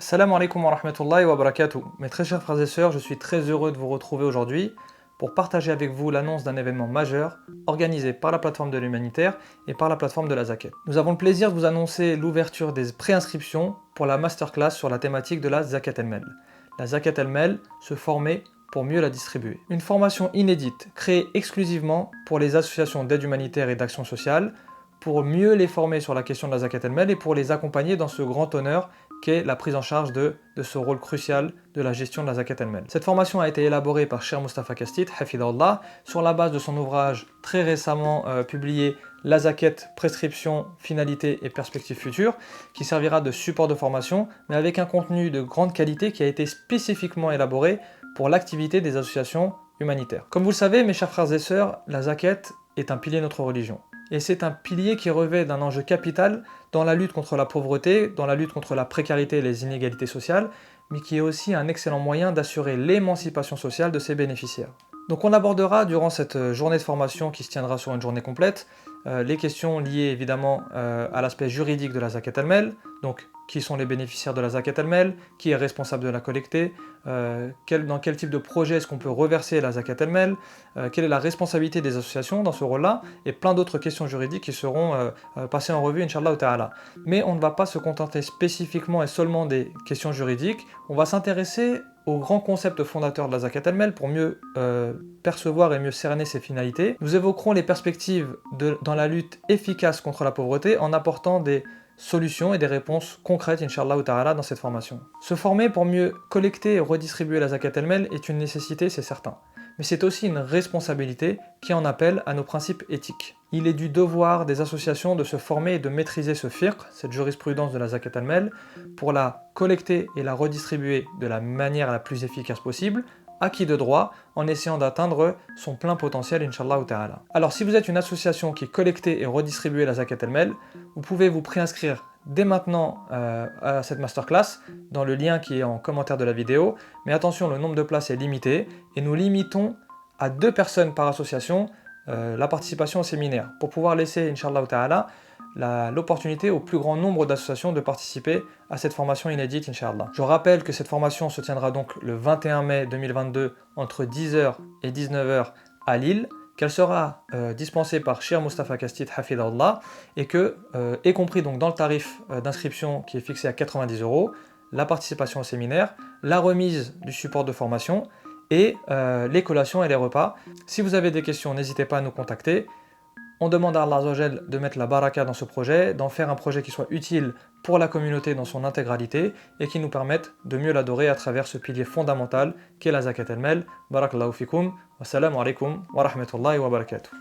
Salam alaikum wa rahmatullahi wa barakatuh. Mes très chers frères et sœurs, je suis très heureux de vous retrouver aujourd'hui pour partager avec vous l'annonce d'un événement majeur organisé par la plateforme de l'humanitaire et par la plateforme de la Zakat. Nous avons le plaisir de vous annoncer l'ouverture des préinscriptions pour la masterclass sur la thématique de la Zakat el-Mel. La Zakat el-Mel, se former pour mieux la distribuer. Une formation inédite créée exclusivement pour les associations d'aide humanitaire et d'action sociale, pour mieux les former sur la question de la Zakat el-Mel et pour les accompagner dans ce grand honneur qu'est la prise en charge de ce rôle crucial de la gestion de la Zakat el-Mel. Cette formation a été élaborée par Cheikh Moustapha Kastit, Hafidahullah, sur la base de son ouvrage très récemment publié La Zakat, prescription, finalité et perspectives futures, qui servira de support de formation, mais avec un contenu de grande qualité qui a été spécifiquement élaboré pour l'activité des associations humanitaires. Comme vous le savez, mes chers frères et sœurs, la Zakat est un pilier de notre religion. Et c'est un pilier qui revêt d'un enjeu capital dans la lutte contre la pauvreté, dans la lutte contre la précarité et les inégalités sociales, mais qui est aussi un excellent moyen d'assurer l'émancipation sociale de ses bénéficiaires. Donc on abordera durant cette journée de formation qui se tiendra sur une journée complète, les questions liées évidemment à l'aspect juridique de la Zakat el-Mel, donc qui sont les bénéficiaires de la Zakat el-Mel, qui est responsable de la collecter, dans quel type de projet est-ce qu'on peut reverser la Zakat el-Mel, quelle est la responsabilité des associations dans ce rôle-là, et plein d'autres questions juridiques qui seront passées en revue, Inch'Allah ta'ala. Mais on ne va pas se contenter spécifiquement et seulement des questions juridiques, on va s'intéresser au grand concept fondateur de la Zakat el-Mel pour mieux percevoir et mieux cerner ses finalités. Nous évoquerons les perspectives dans la lutte efficace contre la pauvreté en apportant des solutions et des réponses concrètes, Inch'Allah ta'ala, dans cette formation. Se former pour mieux collecter et redistribuer la Zakat el-Mel est une nécessité, c'est certain. Mais c'est aussi une responsabilité qui en appelle à nos principes éthiques. Il est du devoir des associations de se former et de maîtriser ce fiqh, cette jurisprudence de la Zakat el-Mel, pour la collecter et la redistribuer de la manière la plus efficace possible, acquis de droit, en essayant d'atteindre son plein potentiel, Inch'Allah ta'ala. Alors si vous êtes une association qui collecte et redistribue la Zakat el-Mel, vous pouvez vous préinscrire dès maintenant à cette masterclass, dans le lien qui est en commentaire de la vidéo, mais attention, le nombre de places est limité, et nous limitons à 2 personnes par association la participation au séminaire, pour pouvoir laisser, Inch'Allah ta'ala, l'opportunité au plus grand nombre d'associations de participer à cette formation inédite, Inch'Allah. Je rappelle que cette formation se tiendra donc le 21 mai 2022 entre 10h et 19h à Lille, qu'elle sera dispensée par Cheikh Moustapha Kastit, Hafidahullah, et que, y compris donc dans le tarif d'inscription qui est fixé à 90 €, la participation au séminaire, la remise du support de formation et les collations et les repas. Si vous avez des questions, n'hésitez pas à nous contacter. On demande à Allah Azza wa Jal de mettre la baraka dans ce projet, d'en faire un projet qui soit utile pour la communauté dans son intégralité et qui nous permette de mieux l'adorer à travers ce pilier fondamental qu'est la Zakat el-Mel. Barakallahu fikum, wassalamu alaikum wa rahmatullahi wa barakatuh.